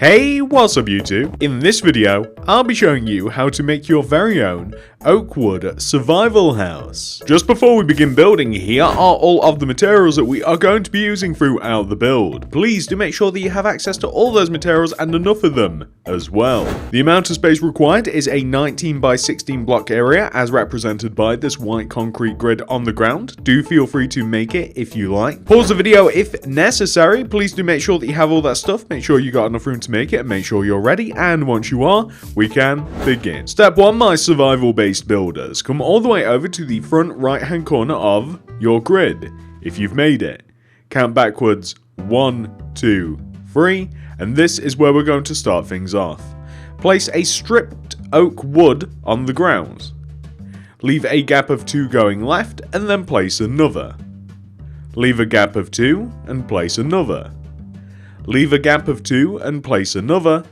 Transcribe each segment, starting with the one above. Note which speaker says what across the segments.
Speaker 1: Hey, what's up YouTube? In this video, I'll be showing you how to make your very own oak wood survival house. Just before we begin building, here are all of the materials that we are going to be using throughout the build. Please do make sure that you have access to all those materials and enough of them as well. The amount of space required is a 19 by 16 block area as represented by this white concrete grid on the ground. Do feel free to make it if you like. Pause the video if necessary. Please do make sure that you have all that stuff. Make sure you got enough room to make it and make sure you're ready, and once you are, we can begin. Step 1, my survival based builders. Come all the way over to the front right hand corner of your grid. If you've made it, count backwards 1, 2, 3, and this is where we're going to start things off. Place a stripped oak wood on the ground. Leave a gap of 2 going left and then place another. Leave a gap of 2 and place another. Leave a gap of 2 and place another,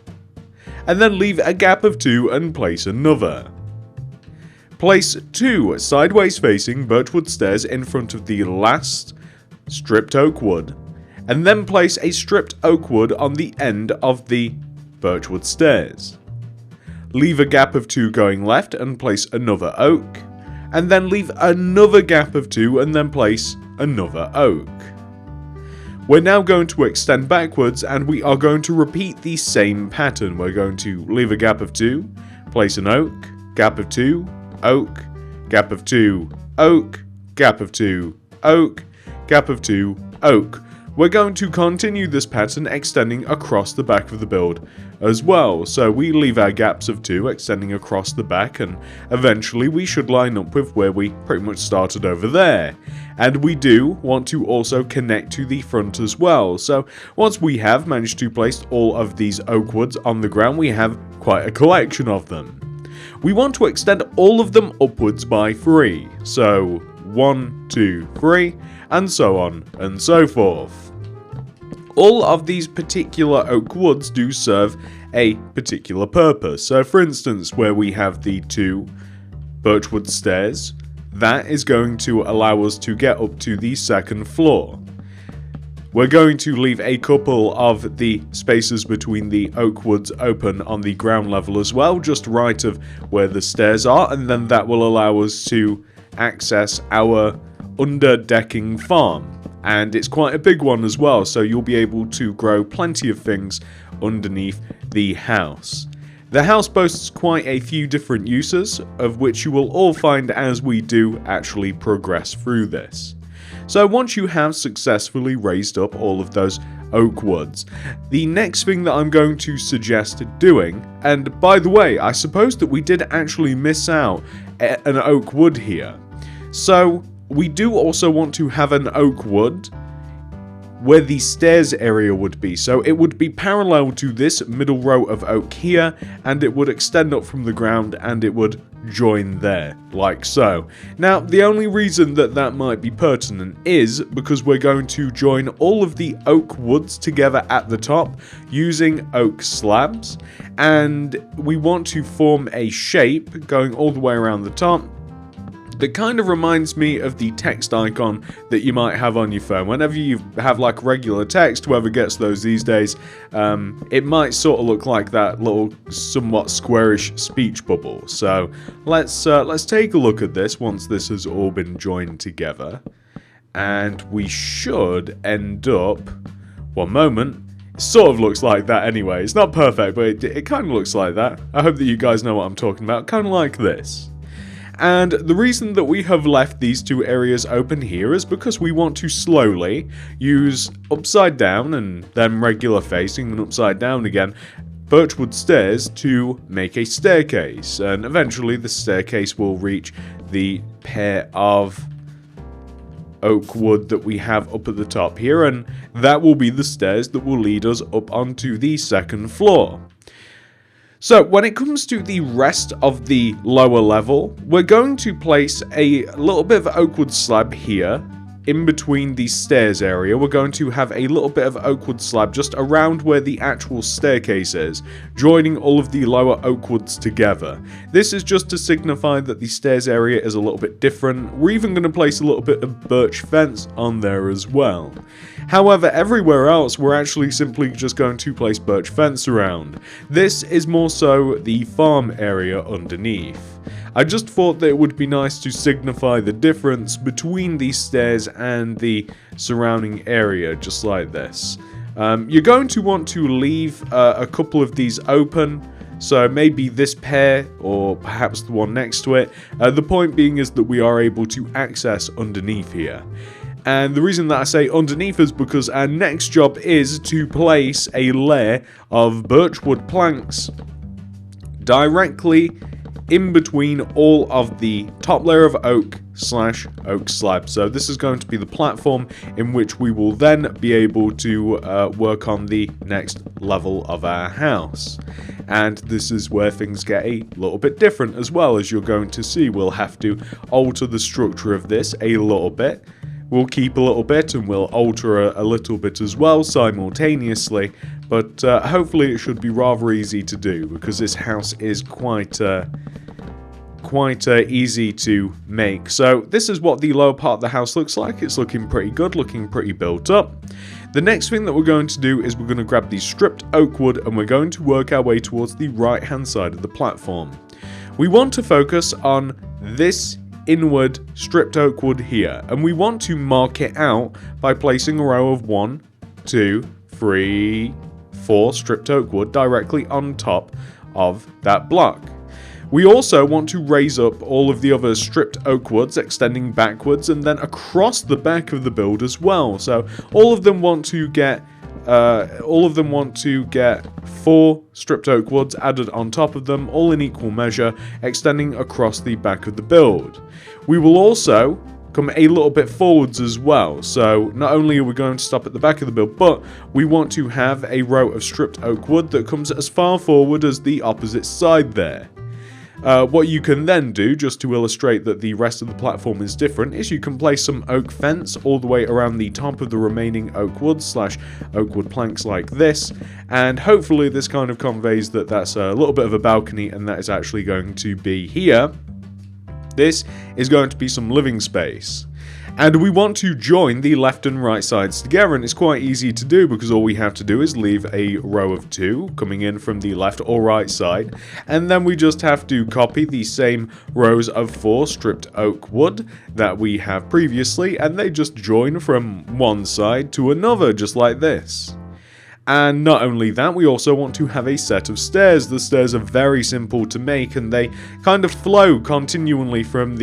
Speaker 1: and then leave a gap of 2 and place another. Place 2 sideways facing birchwood stairs in front of the last stripped oak wood, and then place a stripped oak wood on the end of the birchwood stairs. Leave a gap of 2 going left and place another oak, and then leave another gap of 2 and then place another oak. We're now going to extend backwards and we are going to repeat the same pattern. We're going to leave a gap of 2, place an oak, gap of 2, oak, gap of 2, oak, gap of 2, oak, gap of 2, oak. We're going to continue this pattern extending across the back of the build as well. So we leave our gaps of 2 extending across the back, and eventually we should line up with where we pretty much started over there. And we do want to also connect to the front as well. So once we have managed to place all of these oak woods on the ground, we have quite a collection of them. We want to extend all of them upwards by 3. So 1, 2, 3, and so on and so forth. All of these particular oak woods do serve a particular purpose. So for instance, where we have the 2 birchwood stairs, that is going to allow us to get up to the second floor. We're going to leave a couple of the spaces between the oak woods open on the ground level as well, just right of where the stairs are, and then that will allow us to access our underdecking farm. And it's quite a big one as well, so you'll be able to grow plenty of things underneath the house. The house boasts quite a few different uses, of which you will all find as we do actually progress through this. So once you have successfully raised up all of those oak woods, the next thing that I'm going to suggest doing, and by the way, I suppose that we did actually miss out an oak wood here. So we do also want to have an oak wood where the stairs area would be. So it would be parallel to this middle row of oak here, and it would extend up from the ground and it would join there, like so. Now, the only reason that that might be pertinent is because we're going to join all of the oak woods together at the top using oak slabs, and we want to form a shape going all the way around the top that kind of reminds me of the text icon that you might have on your phone. Whenever you have like regular text, whoever gets those these days, it might sort of look like that little somewhat squarish speech bubble. So let's take a look at this once this has all been joined together, and we should end up, one moment, it sort of looks like that anyway. It's not perfect, but it kind of looks like that. I hope that you guys know what I'm talking about, kind of like this. And the reason that we have left these 2 areas open here is because we want to slowly use upside down and then regular facing and upside down again birchwood stairs to make a staircase, and eventually the staircase will reach the pair of oak wood that we have up at the top here, and that will be the stairs that will lead us up onto the second floor. So when it comes to the rest of the lower level, we're going to place a little bit of oak wood slab here in between the stairs area, we're going to have a little bit of oak wood slab just around where the actual staircase is, joining all of the lower oak woods together. This is just to signify that the stairs area is a little bit different. We're even going to place a little bit of birch fence on there as well. However, everywhere else, we're actually simply just going to place birch fence around. This is more so the farm area underneath. I just thought that it would be nice to signify the difference between these stairs and the surrounding area, just like this. You're going to want to leave a couple of these open, so maybe this pair or perhaps the one next to it. The point being is that we are able to access underneath here. And the reason that I say underneath is because our next job is to place a layer of birchwood planks directly in between all of the top layer of oak slab. So this is going to be the platform in which we will then be able to work on the next level of our house. And this is where things get a little bit different as well. As you're going to see, we'll have to alter the structure of this a little bit. We'll keep a little bit and we'll alter a little bit as well simultaneously, but hopefully it should be rather easy to do because this house is quite easy to make. So this is what the lower part of the house looks like. It's looking pretty good, looking pretty built up. The next thing that we're going to do is we're going to grab the stripped oak wood and we're going to work our way towards the right hand side of the platform. We want to focus on this inward stripped oak wood here, and we want to mark it out by placing a row of 1, 2, 3, 4 stripped oak wood directly on top of that block. We also want to raise up all of the other stripped oak woods extending backwards and then across the back of the build as well. So all of them want to get 4 stripped oak woods added on top of them, all in equal measure, extending across the back of the build. We will also come a little bit forwards as well, so not only are we going to stop at the back of the build, but we want to have a row of stripped oak wood that comes as far forward as the opposite side there. What you can then do, just to illustrate that the rest of the platform is different, is you can place some oak fence all the way around the top of the remaining oak wood / oak wood planks like this, and hopefully this kind of conveys that that's a little bit of a balcony and that is actually going to be here. This is going to be some living space. And we want to join the left and right sides together, and it's quite easy to do because all we have to do is leave a row of 2 coming in from the left or right side, and then we just have to copy the same rows of 4 stripped oak wood that we have previously, and they just join from one side to another just like this. And not only that, we also want to have a set of stairs. The stairs are very simple to make and they kind of flow continually from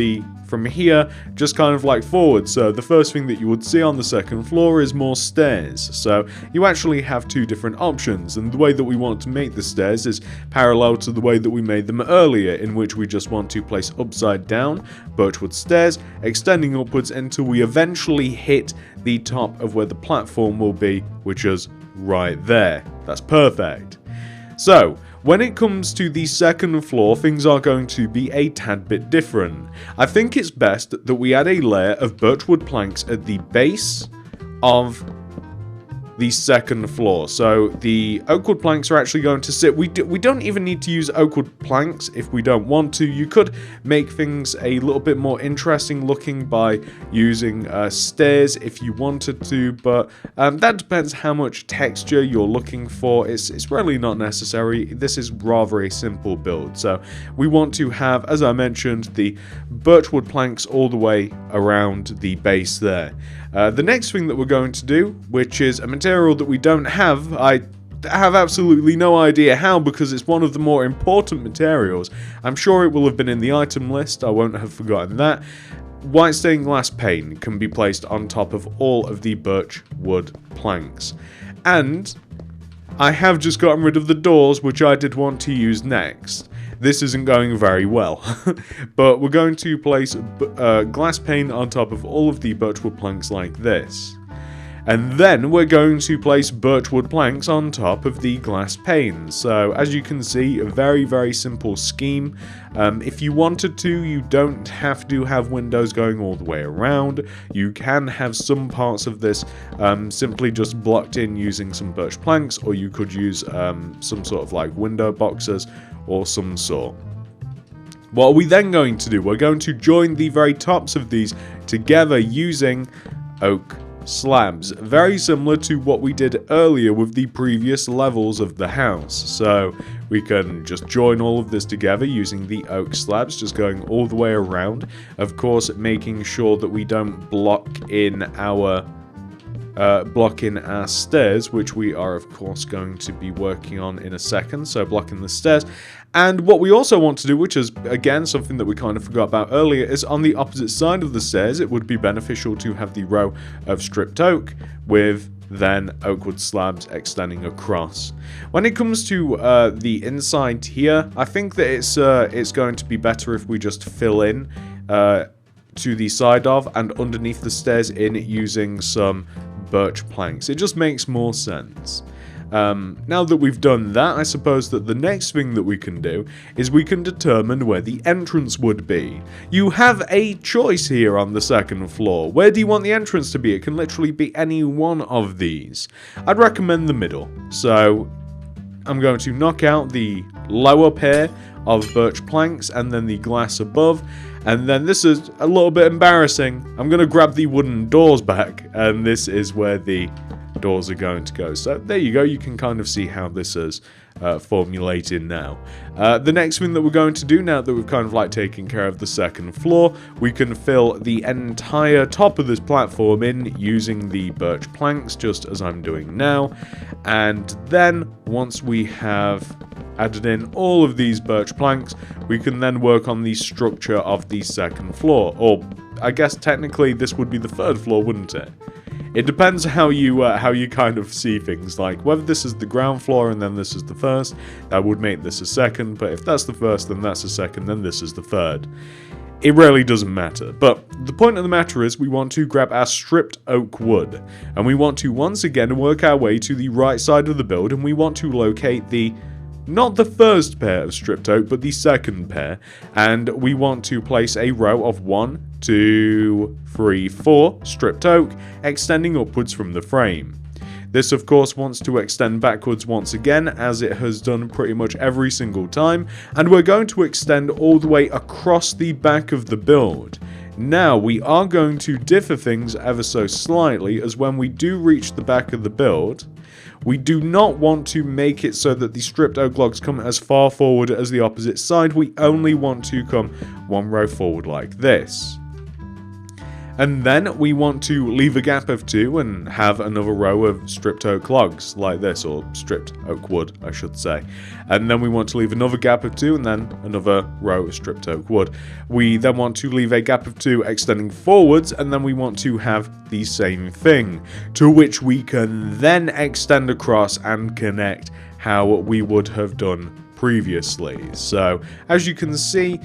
Speaker 1: here, just kind of like forward. So the first thing that you would see on the second floor is more stairs. So you actually have 2 different options, and the way that we want to make the stairs is parallel to the way that we made them earlier, in which we just want to place upside down birchwood stairs, extending upwards until we eventually hit the top of where the platform will be, which is right there. That's perfect. So when it comes to the second floor, things are going to be a tad bit different. I think it's best that we add a layer of birchwood planks at the base of the second floor. So the oakwood planks are actually going to sit. We don't even need to use oakwood planks if we don't want to. You could make things a little bit more interesting looking by using stairs if you wanted to, but that depends how much texture you're looking for. It's really not necessary. This is rather a simple build. So we want to have, as I mentioned, the birchwood planks all the way around the base there. The next thing that we're going to do, which is a material that we don't have, I have absolutely no idea how because it's one of the more important materials. I'm sure it will have been in the item list, I won't have forgotten that. White stained glass pane can be placed on top of all of the birch wood planks. And I have just gotten rid of the doors, which I did want to use next. This isn't going very well, but we're going to place glass pane on top of all of the birchwood planks like this. And then we're going to place birchwood planks on top of the glass panes. So as you can see, a very, very simple scheme. If you wanted to, you don't have to have windows going all the way around. You can have some parts of this simply just blocked in using some birch planks, or you could use some sort of like window boxes or some sort. What are we then going to do? We're going to join the very tops of these together using oak slabs, very similar to what we did earlier with the previous levels of the house. So we can just join all of this together using the oak slabs, just going all the way around, of course making sure that we don't block in our stairs, which we are of course going to be working on in a second, so blocking the stairs. And what we also want to do, which is again something that we kind of forgot about earlier, is on the opposite side of the stairs it would be beneficial to have the row of stripped oak with then oakwood slabs extending across. When it comes to the inside here, I think that it's going to be better if we just fill in to the side of and underneath the stairs in using some birch planks. It just makes more sense. Now that we've done that, I suppose that the next thing that we can do is we can determine where the entrance would be. You have a choice here on the second floor. Where do you want the entrance to be? It can literally be any one of these. I'd recommend the middle. So I'm going to knock out the lower pair of birch planks and then the glass above. And then this is a little bit embarrassing. I'm going to grab the wooden doors back, and this is where the doors are going to go. So there you go, you can kind of see how this is formulated now. The next thing that we're going to do, now that we've kind of like taken care of the second floor, we can fill the entire top of this platform in using the birch planks, just as I'm doing now. And then once we have added in all of these birch planks, we can then work on the structure of the second floor. Or I guess technically this would be the third floor, wouldn't it? It depends how you kind of see things, like whether this is the ground floor and then this is the first, that would make this a second, but if that's the first, then that's a second, then this is the third. It really doesn't matter, but the point of the matter is we want to grab our stripped oak wood, and we want to once again work our way to the right side of the build, and we want to locate not the first pair of stripped oak, but the second pair, and we want to place a row of 1, 2, 3, 4 stripped oak, extending upwards from the frame. This of course wants to extend backwards once again, as it has done pretty much every single time, and we're going to extend all the way across the back of the build. Now we are going to differ things ever so slightly, as when we do reach the back of the build, we do not want to make it so that the stripped oak logs come as far forward as the opposite side. We only want to come one row forward like this. And then we want to leave a gap of 2 and have another row of stripped oak logs like this, or stripped oak wood, I should say. And then we want to leave another gap of 2 and then another row of stripped oak wood. We then want to leave a gap of 2 extending forwards, and then we want to have the same thing, to which we can then extend across and connect how we would have done previously. So as you can see,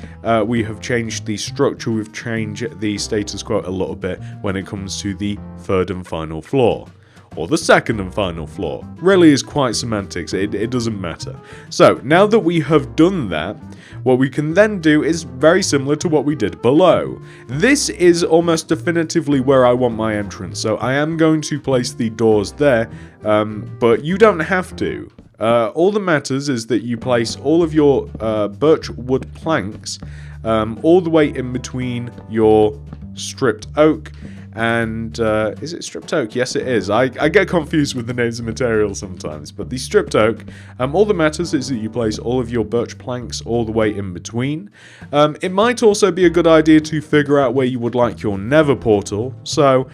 Speaker 1: we have changed the structure, we've changed the status quo a little bit when it comes to the third and final floor, or the second and final floor. Really is quite semantics, it doesn't matter. So now that we have done that, what we can then do is very similar to what we did below. This is almost definitively where I want my entrance, so I am going to place the doors there, but you don't have to. All that matters is that you place all of your birch wood planks all the way in between your stripped oak and is it stripped oak? Yes, it is. I get confused with the names of materials sometimes, but the stripped oak, all that matters is that you place all of your birch planks all the way in between. It might also be a good idea to figure out where you would like your nether portal, so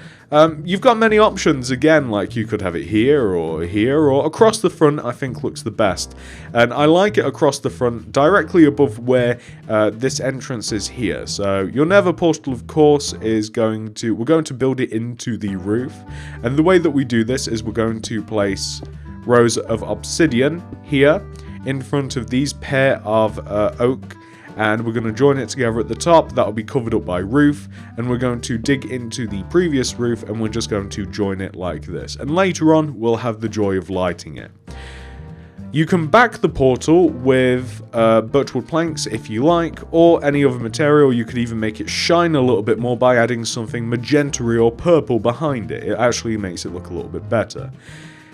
Speaker 1: you've got many options again, like you could have it here or across the front. I think looks the best, and I like it across the front directly above where this entrance is here. So your nether portal of course is we're going to build it into the roof, and the way that we do this is we're going to place rows of obsidian here in front of these pair of oak, and we're going to join it together at the top. That'll be covered up by roof, and we're going to dig into the previous roof, and we're just going to join it like this. And later on, we'll have the joy of lighting it. You can back the portal with birchwood planks if you like, or any other material. You could even make it shine a little bit more by adding something magenta-y or purple behind it. It actually makes it look a little bit better.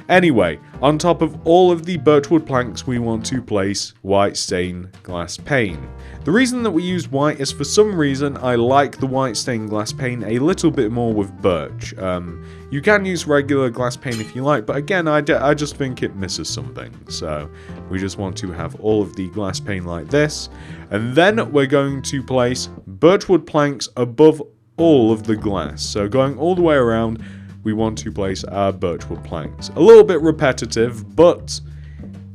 Speaker 1: Anyway, on top of all of the birchwood planks, we want to place white stained glass pane. The reason that we use white is for some reason I like the white stained glass pane a little bit more with birch. You can use regular glass pane if you like, but again, I just think it misses something. So we just want to have all of the glass pane like this. And then we're going to place birchwood planks above all of the glass. So going all the way around, we want to place our birchwood planks. A little bit repetitive, but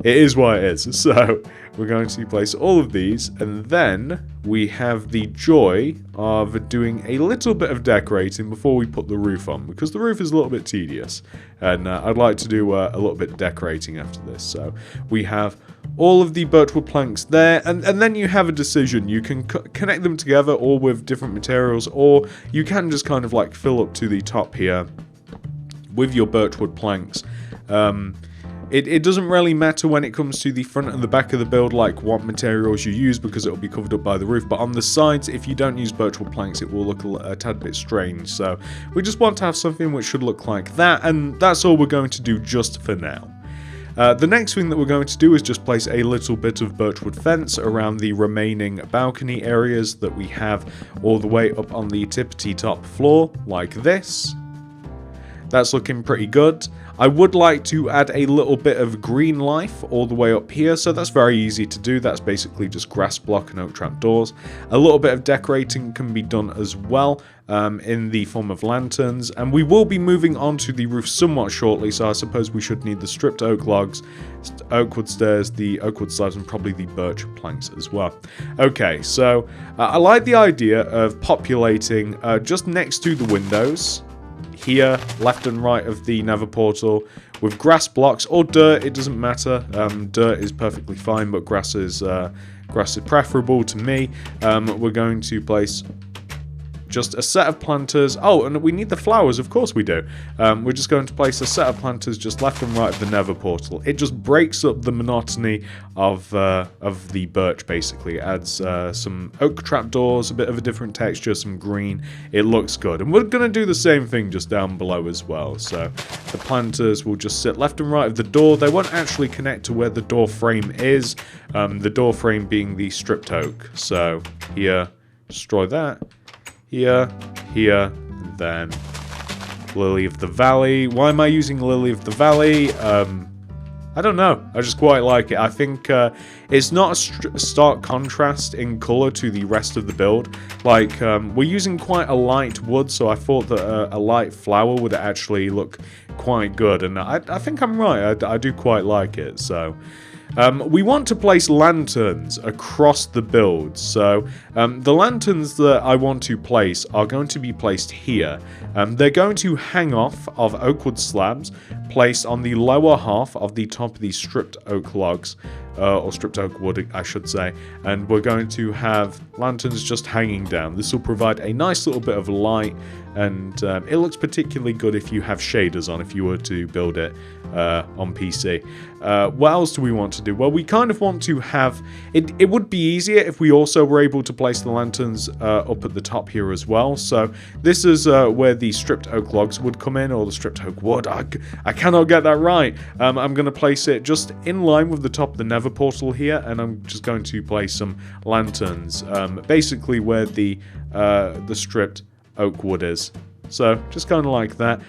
Speaker 1: it is what it is. So we're going to place all of these, and then we have the joy of doing a little bit of decorating before we put the roof on, because the roof is a little bit tedious, and I'd like to do a little bit of decorating after this. So we have all of the birchwood planks there, and then you have a decision. You can connect them together all with different materials, or you can just kind of like fill up to the top here with your birchwood planks. It doesn't really matter when it comes to the front and the back of the build, like what materials you use, because it will be covered up by the roof. But on the sides, if you don't use birchwood planks, it will look a tad bit strange. So we just want to have something which should look like that, and that's all we're going to do just for now. The next thing that we're going to do is just place a little bit of birchwood fence around the remaining balcony areas that we have all the way up on the tippity top floor, like this. That's looking pretty good. I would like to add a little bit of green life all the way up here, so that's very easy to do. That's basically just grass block and oak trapdoors. A little bit of decorating can be done as well in the form of lanterns, and we will be moving on to the roof somewhat shortly, so I suppose we should need the stripped oak logs, oak wood stairs, the oak wood slabs, and probably the birch planks as well. Okay, so I like the idea of populating just next to the windows here, left and right of the nether portal, with grass blocks or dirt. It doesn't matter. Dirt is perfectly fine, but grass is preferable to me. We're going to place just a set of planters. Oh, and we need the flowers, of course we do. We're just going to place a set of planters just left and right of the nether portal. It just breaks up the monotony of the birch, basically. It adds some oak trapdoors, a bit of a different texture, some green. It looks good. And we're going to do the same thing just down below as well. So the planters will just sit left and right of the door. They won't actually connect to where the door frame is, the door frame being the stripped oak. So here, destroy that. Here, and then Lily of the Valley. Why am I using Lily of the Valley? I don't know. I just quite like it. I think it's not a stark contrast in color to the rest of the build. Like, we're using quite a light wood, so I thought that a light flower would actually look quite good. And I think I'm right. I do quite like it, so... we want to place lanterns across the build, so the lanterns that I want to place are going to be placed here. They're going to hang off of oak wood slabs placed on the lower half of the top of these stripped oak logs, or stripped oak wood, I should say, and we're going to have lanterns just hanging down. This will provide a nice little bit of light, and it looks particularly good if you have shaders on, if you were to build it on PC. What else do we want to do? Well, we kind of want to have... It would be easier if we also were able to place the lanterns up at the top here as well. So this is where the stripped oak logs would come in, or the stripped oak wood. I cannot get that right. I'm going to place it just in line with the top of the nether portal here, and I'm just going to place some lanterns basically where the stripped oak wood is. So, just kind of like that.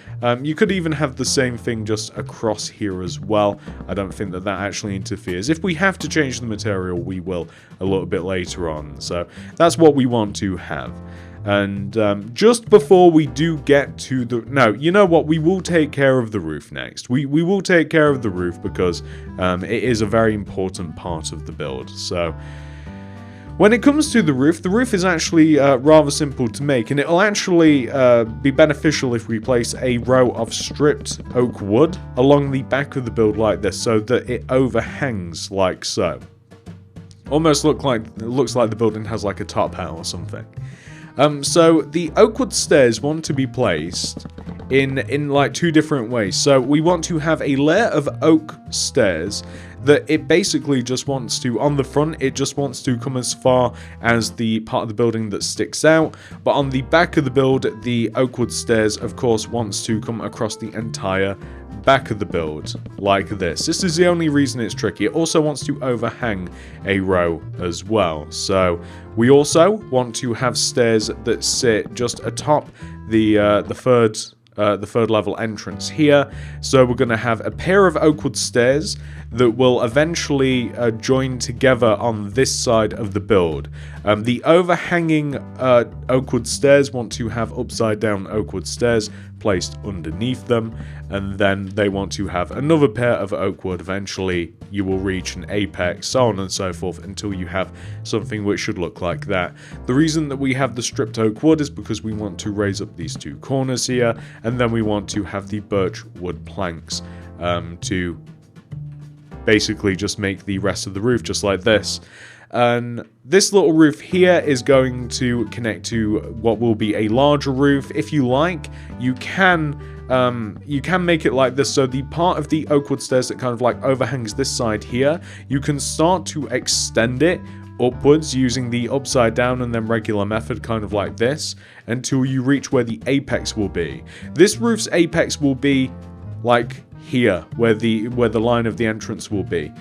Speaker 1: You could even have the same thing just across here as well. I don't think that actually interferes. If we have to change the material, we will a little bit later on. So, that's what we want to have. And just before we do get to the... No, you know what? We will take care of the roof next. We will take care of the roof because it is a very important part of the build. So... when it comes to the roof is actually rather simple to make, and it'll actually be beneficial if we place a row of stripped oak wood along the back of the build like this, so that it overhangs like so. Almost looks like the building has like a top hat or something. So the oak wood stairs want to be placed in like two different ways. So we want to have a layer of oak stairs that it basically just wants to, on the front, it just wants to come as far as the part of the building that sticks out. But on the back of the build, the oak wood stairs, of course, wants to come across the entire back of the build like this. This is the only reason it's tricky. It also wants to overhang a row as well. So we also want to have stairs that sit just atop the third level entrance here. So we're going to have a pair of oak wood stairs that will eventually join together on this side of the build. The overhanging oak wood stairs want to have upside down oak wood stairs placed underneath them, and then they want to have another pair of oak wood. Eventually you will reach an apex, so on and so forth, until you have something which should look like that. The reason that we have the stripped oak wood is because we want to raise up these two corners here, and then we want to have the birch wood planks to basically just make the rest of the roof just like this. And this little roof here is going to connect to what will be a larger roof. If you like, you can make it like this. So the part of the oak wood stairs that kind of like overhangs this side here, you can start to extend it upwards using the upside down and then regular method, kind of like this, until you reach where the apex will be. This roof's apex will be like here, where the line of the entrance will be.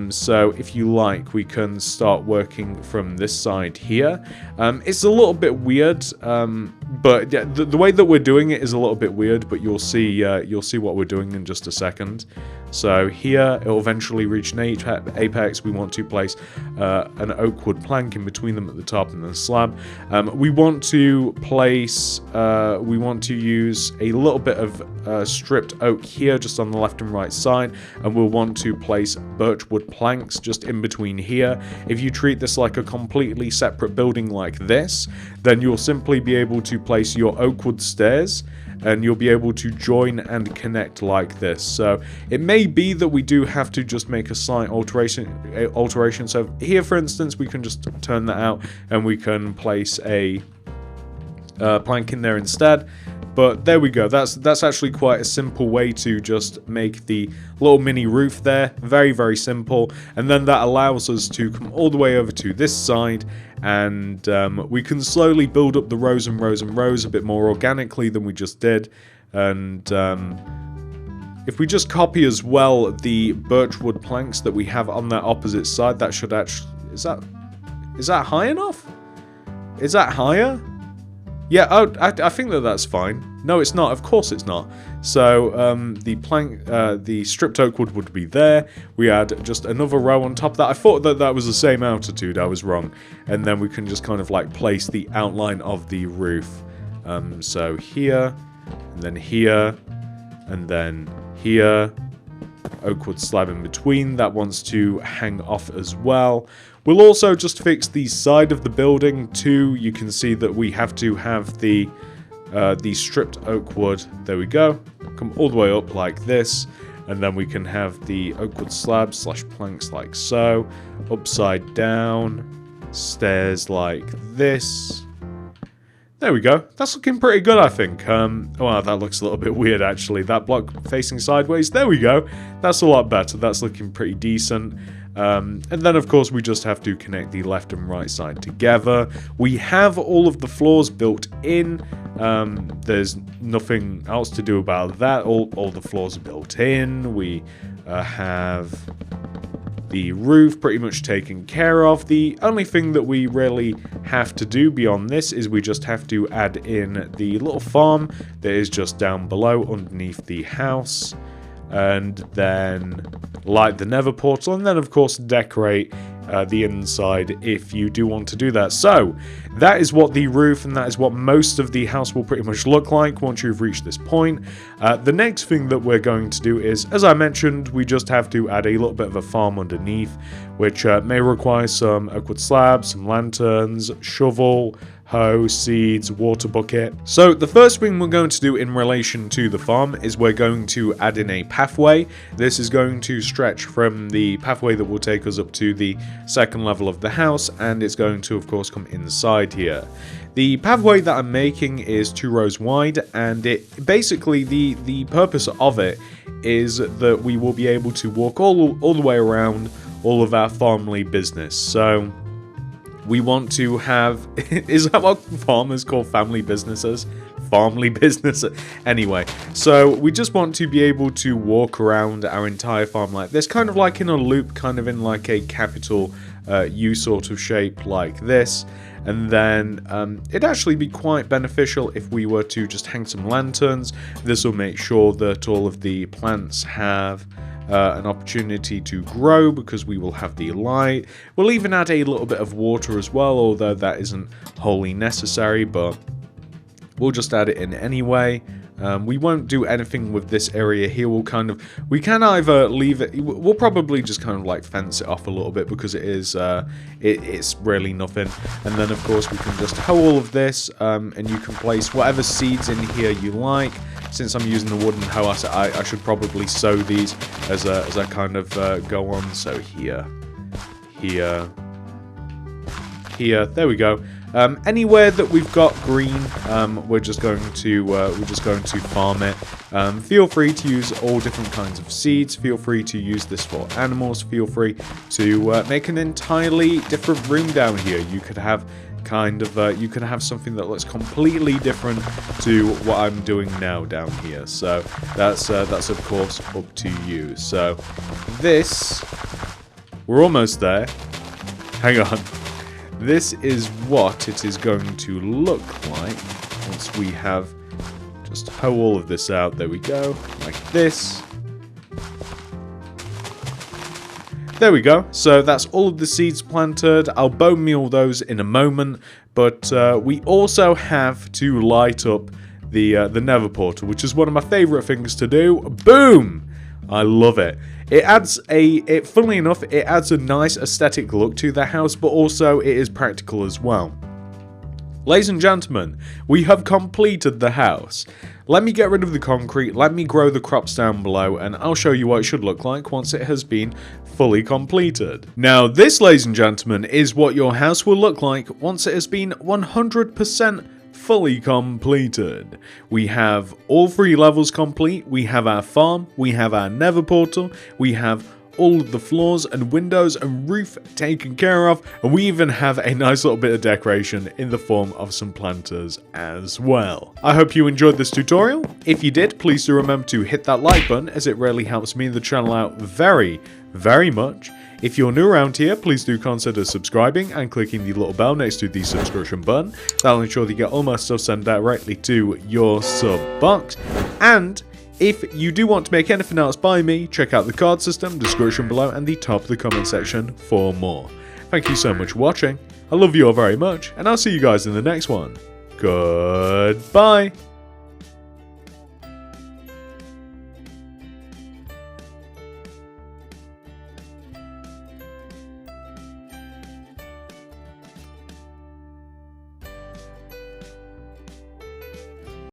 Speaker 1: So if you like, we can start working from this side here. It's a little bit weird, but yeah, the way that we're doing it is a little bit weird, but you'll see what we're doing in just a second. So here, it'll eventually reach an apex. We want to place an oak wood plank in between them at the top and the slab. We want to use a little bit of stripped oak here, just on the left and right side, and we'll want to place birch wood planks just in between here. If you treat this like a completely separate building like this, then you'll simply be able to place your oak wood stairs, and you'll be able to join and connect like this. So it may be that we do have to just make a slight alteration. So here, for instance, we can just turn that out, and we can place a plank in there instead. But there we go. That's actually quite a simple way to just make the little mini roof there. Very, very simple. And then that allows us to come all the way over to this side, and we can slowly build up the rows and rows and rows a bit more organically than we just did. And if we just copy as well the birchwood planks that we have on that opposite side, that should actually... Is that high enough? Is that higher? Yeah, oh, I think that's fine. No, it's not. Of course it's not. So, the stripped oak wood would be there. We add just another row on top of that. I thought that was the same altitude. I was wrong. And then we can just kind of like place the outline of the roof. So here, and then here, and then here. Oak wood slab in between. That wants to hang off as well. We'll also just fix the side of the building too. You can see that we have to have the stripped oak wood. There we go. Come all the way up like this. And then we can have the oak wood slab / planks like so. Upside down. Stairs like this. There we go. That's looking pretty good, I think. Wow, that looks a little bit weird, actually. That block facing sideways. There we go. That's a lot better. That's looking pretty decent. And then, of course, we just have to connect the left and right side together. We have all of the floors built in. There's nothing else to do about that. All the floors are built in. We have the roof pretty much taken care of. The only thing that we really have to do beyond this is we just have to add in the little farm that is just down below underneath the house, and then light the nether portal, and then of course decorate the inside if you do want to do that. So that is what the roof and that is what most of the house will pretty much look like once you've reached this point. The next thing that we're going to do is, as I mentioned, we just have to add a little bit of a farm underneath, which may require some oak wood slabs, some lanterns, shovel, hoe, seeds, water bucket. So the first thing we're going to do in relation to the farm is we're going to add in a pathway. This is going to stretch from the pathway that will take us up to the second level of the house, and it's going to of course come inside here. The pathway that I'm making is 2 rows wide, and it basically the purpose of it is that we will be able to walk all the way around all of our farmly business. So we want to have, is that what farmers call family businesses? Farmly business. Anyway, so we just want to be able to walk around our entire farm like this, kind of like in a loop, kind of in like a capital U sort of shape like this. And then it'd actually be quite beneficial if we were to just hang some lanterns. This will make sure that all of the plants have an opportunity to grow because we will have the light. We'll even add a little bit of water as well, although that isn't wholly necessary, but we'll just add it in anyway. We won't do anything with this area here. We can either leave it, we'll probably just kind of like fence it off a little bit because it is, it's really nothing. And then of course we can just hoe all of this, and you can place whatever seeds in here you like. Since I'm using the wooden hoe, I should probably sow these as I kind of go on. So here, there we go. Anywhere that we've got green, we're just going to farm it. Feel free to use all different kinds of seeds. Feel free to use this for animals. Feel free to make an entirely different room down here. You could have you could have something that looks completely different to what I'm doing now down here. So that's of course up to you. So this, we're almost there. Hang on. This is what it is going to look like once we have just hoe all of this out. There we go, like this. There we go. So that's all of the seeds planted. I'll bone meal those in a moment, but we also have to light up the nether portal, which is one of my favorite things to do. Boom! I love it. It adds funnily enough, it adds a nice aesthetic look to the house, but also it is practical as well. Ladies and gentlemen, we have completed the house. Let me get rid of the concrete, let me grow the crops down below, and I'll show you what it should look like once it has been fully completed. Now this, ladies and gentlemen, is what your house will look like once it has been 100% fully completed. We have all 3 levels complete, we have our farm, we have our nether portal, we have all of the floors and windows and roof taken care of, and we even have a nice little bit of decoration in the form of some planters as well. I hope you enjoyed this tutorial. If you did, please do remember to hit that like button, as it really helps me and the channel out very, very much. If you're new around here, please do consider subscribing and clicking the little bell next to the subscription button. That'll ensure that you get all my stuff sent directly to your sub box. And if you do want to make anything else by me, check out the card system, description below, and the top of the comment section for more. Thank you so much for watching. I love you all very much, and I'll see you guys in the next one. Goodbye.